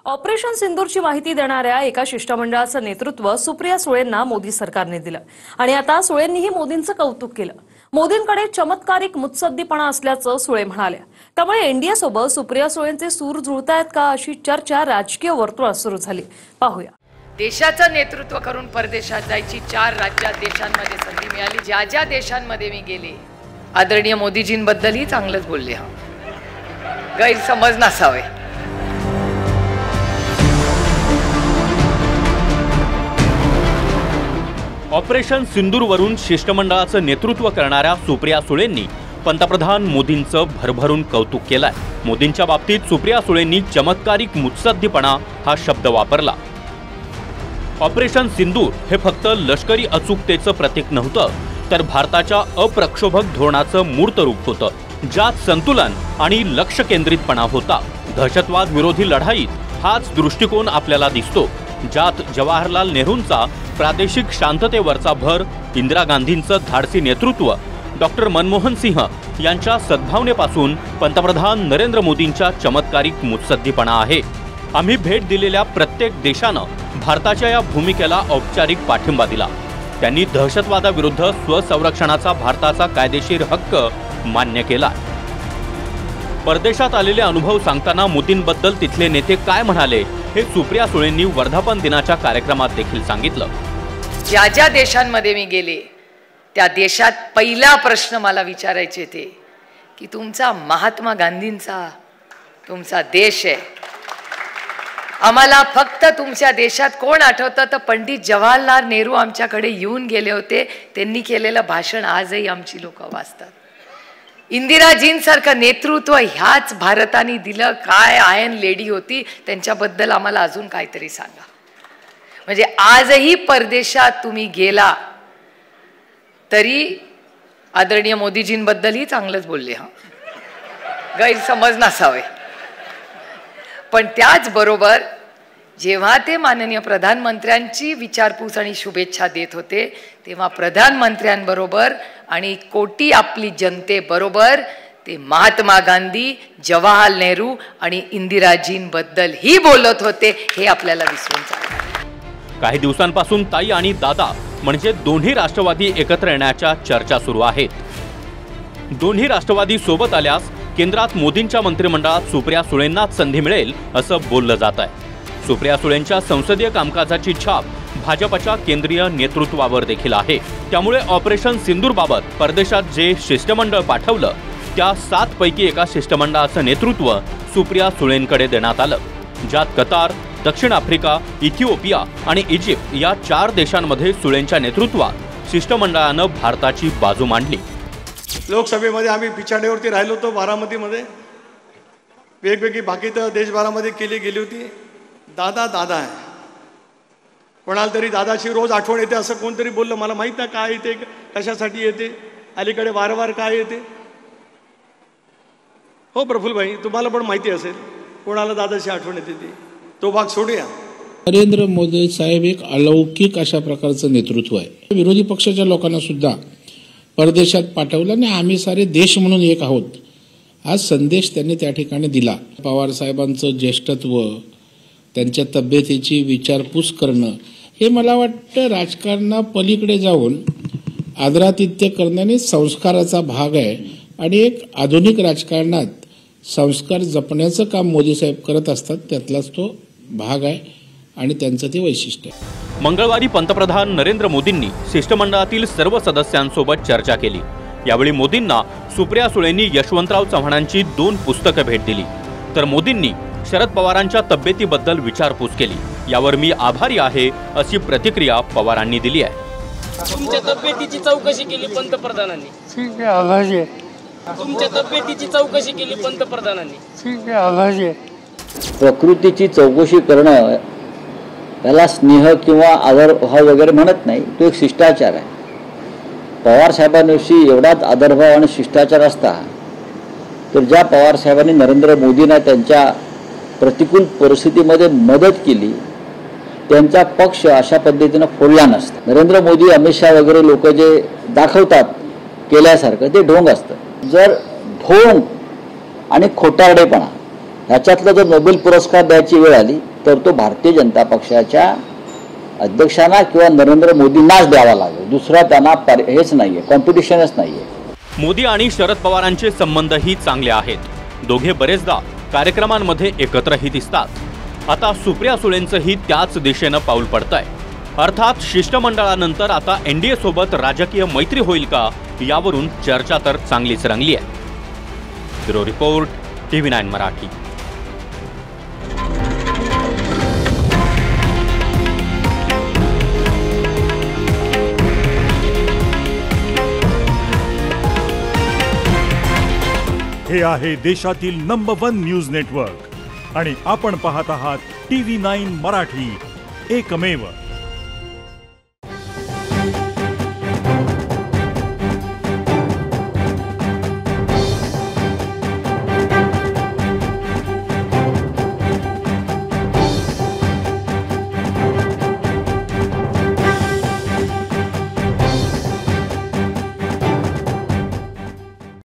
Operation सिंदूरची माहिती देणाऱ्या एका शिष्टमंडळाचं नेतृत्व सुप्रिया सुळेंना मोदी सरकारने दिलं आणि आता सुळेंनीही मोदींचं कौतुक केलं। मोदींकडे चमत्कारिक मुत्सद्दीपणा असल्याचं सुळे म्हणाले। त्यामुळे एनडीए सोबत सुप्रिया सुळेंचे सूर जुळतायत का अशी चर्चा राजकीय वर्तुळात सुरू झाली। पाहूया। देशाचं नेतृत्व करून परदेशात जायची 4 राज्यात देशांमध्ये संधी मिळाली। ज्या देशांमध्ये मी गेले आदरणीय मोदीजींबद्दलही चांगलंच बोलले। गैरसमज नसावे। ऑपरेशन सिंदूरवरून शिष्टमंडळाचं नेतृत्व करणाऱ्या सुप्रिया सुळेंनी पंतप्रधान मोदींचं भरभरून कौतुक केलंय। मोदींच्या बाबतीत सुप्रिया सुळेंनी चमत्कारिक मुत्सद्दीपणा हा शब्द वापरला। ऑपरेशन सिंदूर हे फक्त लष्करी अचूकतेचं प्रतीक नव्हतं, तर भारताच्या अप्रक्षोभक धोरणाचं मूर्त रूप होतं, ज्यात संतुलन आणि लक्ष केंद्रितपणा होता। दहशतवाद विरोधी लढाईत हाच दृष्टिकोन आपल्याला दिसतो, ज्यात जवाहरलाल नेहरूंचा प्रादेशिक शांततेवरचा भर, इंदिरा गांधींचं धाडसी नेतृत्व, डॉक्टर मनमोहन सिंह यांच्या सद्भावनेपासून पंतप्रधान नरेंद्र मोदींच्या चमत्कारिक मुत्सद्दीपणा आहे। आम्ही भेट दिलेल्या प्रत्येक देशानं भारताच्या या भूमिकेला औपचारिक पाठिंबा दिला। त्यांनी दहशतवादाविरुद्ध स्वसंरक्षणाचा भारताचा कायदेशीर हक्क मान्य केला। परदेशात आलेले अनुभव सांगताना मोदींबद्दल तिथले नेते काय म्हणाले हे सुप्रिया सुळेंनी वर्धापन दिनाच्या कार्यक्रमात देखील सांगितलं। ज्या देशांमध्ये मी गेले त्या देशात पहिला प्रश्न मला विचारायचे ते की तुमचा महात्मा गांधींचा तुमचा देश आहे। आम्हाला फक्त तुमच्या देशात कोण आठवतं तर पंडित जवाहरलाल नेहरू आमच्याकडे येऊन गेले होते। त्यांनी केलेलं भाषण आजही आमची लोक वाचतात। इंदिराजींसारखं नेतृत्व ह्याच भारताने दिलं। काय आयर्न लेडी होती, त्यांच्याबद्दल आम्हाला अजून काहीतरी सांगा। म्हणजे आजही परदेशात तुम्ही गेला तरी आदरणीय मोदीजींबद्दलही चांगलंच बोलले। गैरसमज नसावे। पण त्याचबरोबर जेव्हा ते माननीय प्रधानमंत्र्यांची विचारपूस आणि शुभेच्छा देत होते तेव्हा प्रधानमंत्र्यांबरोबर आणि कोटी आपली जनतेबरोबर ते महात्मा गांधी, जवाहरलाल नेहरू आणि इंदिराजींबद्दल ही बोलत होते, हे आपल्याला विसरून चाललं। काही दिवसांपासून ताई आणि दादा म्हणजे दोन्ही राष्ट्रवादी एकत्र येण्याच्या चर्चा सुरू आहेत। दोन्ही राष्ट्रवादी सोबत आल्यास केंद्रात मोदींच्या मंत्रिमंडळात सुप्रिया सुळेंनाच संधी मिळेल असं बोललं जात आहे। सुप्रिया सुळेंच्या संसदीय कामकाजाची छाप भाजपच्या केंद्रीय नेतृत्वावर देखील आहे। त्यामुळे ऑपरेशन सिंदूरबाबत परदेशात जे शिष्टमंडळ पाठवलं त्या 7 पैकी एका शिष्टमंडळाचं नेतृत्व सुप्रिया सुळेंकडे देण्यात आलं, ज्यात कतार, दक्षिण आफ्रिका, इथिओपिया आणि इजिप्त या 4 देशांमध्ये सुळेंच्या नेतृत्वात शिष्टमंडळानं भारताची बाजू मांडली। लोकसभेमध्ये आम्ही पिछाडीवरती राहिलो होतो। बारामतीमध्ये वेगवेगळी बाकी तर देशभरामध्ये गेली होती। दादा दादा आहे, कोणाला तरी दादाची रोज आठवण येते असं कोणतरी बोललं। मला माहित नाही काय येते, कशासाठी येते, अलीकडे वारंवार काय येते। हो प्रफुल्लभाई, तुम्हाला पण माहिती असेल कोणाला दादाची आठवण येते ती। तो भाग सोडूया। नरेंद्र मोदी साहेब एक अलौकिक अशा प्रकारचं नेतृत्व आहे। विरोधी पक्षाच्या लोकांना सुद्धा परदेशात पाठवलं आणि आम्ही सारे देश म्हणून एक आहोत हा संदेश त्यांनी त्या ठिकाणी दिला। पवार साहेबांचं ज्येष्ठत्व, त्यांच्या तब्येतीची विचारपूस करणं हे मला वाटतं राजकारणा पलीकडे जाऊन आदरातिथ्य करण्याने संस्काराचा भाग आहे आणि एक आधुनिक राजकारणात संस्कार जपण्याचं काम मोदी साहेब करत असतात, त्यातलाच तो भाग आहे आणि त्यांचं ते वैशिष्ट्य आहे। मंगळवारी पंतप्रधान नरेंद्र मोदींनी शिष्टमंडळातील सर्व सदस्यांसोबत चर्चा केली। यावेळी मोदींना सुप्रिया सुळेंनी यशवंतराव चव्हाणांची 2 पुस्तकं भेट दिली, तर मोदींनी शरद पवारांच्या तब्येतीबद्दल विचारपूस केली। यावर मी आभारी आहे अशी प्रतिक्रिया पवारांनी दिली आहे। तुमच्या तब्येतीची चौकशी केली पंतप्रधानांनी? ठीक आहे, आभारी आहे। तुमच्या तब्येतीची चौकशी केली पंतप्रधानांनी? ठीक आहे, आभारी आहे। प्रकृतीची चौकशी करणं त्याला स्नेह किंवा आदरभाव वगैरे म्हणत नाही, तो एक शिष्टाचार आहे। पवार साहेबांविषयी एवढाच आदरभाव आणि शिष्टाचार असता तर ज्या पवार साहेबांनी नरेंद्र मोदींना त्यांच्या प्रतिकूल परिस्थितीमध्ये मदत केली त्यांचा पक्ष अशा पद्धतीनं फोडला नसता। नरेंद्र मोदी, अमित शहा वगैरे लोक जे दाखवतात केल्यासारखं ते ढोंग असतं। जर ढोंग आणि खोटारडेपणा ह्याच्यातला जर नोबेल पुरस्कार द्यायची वेळ आली तर तो भारतीय जनता पक्षाच्या अध्यक्षांना किंवा नरेंद्र मोदींनाच द्यावा लागेल. दुसरा त्यांना हेच नाहीये, कॉम्पिटिशनच नाहीये. मोदी आणि शरद पवारांचे संबंधही चांगले आहेत. दोघे बरेचदा कार्यक्रमांमध्ये एकत्रही दिसतात. आता सुप्रिया सुळेंचंही त्याच दिशेनं पाऊल पडतंय. अर्थात शिष्टमंडळानंतर आता एनडीए सोबत राजकीय मैत्री होईल का, यावरून चर्चा तर चांगलीच रंगली आहे. Bureau report, TV9 Marathi. हे आहे देशातील नंबर 1 न्यूज नेटवर्क आणि आपण पाहत आहात TV9 मराठी, एकमेव.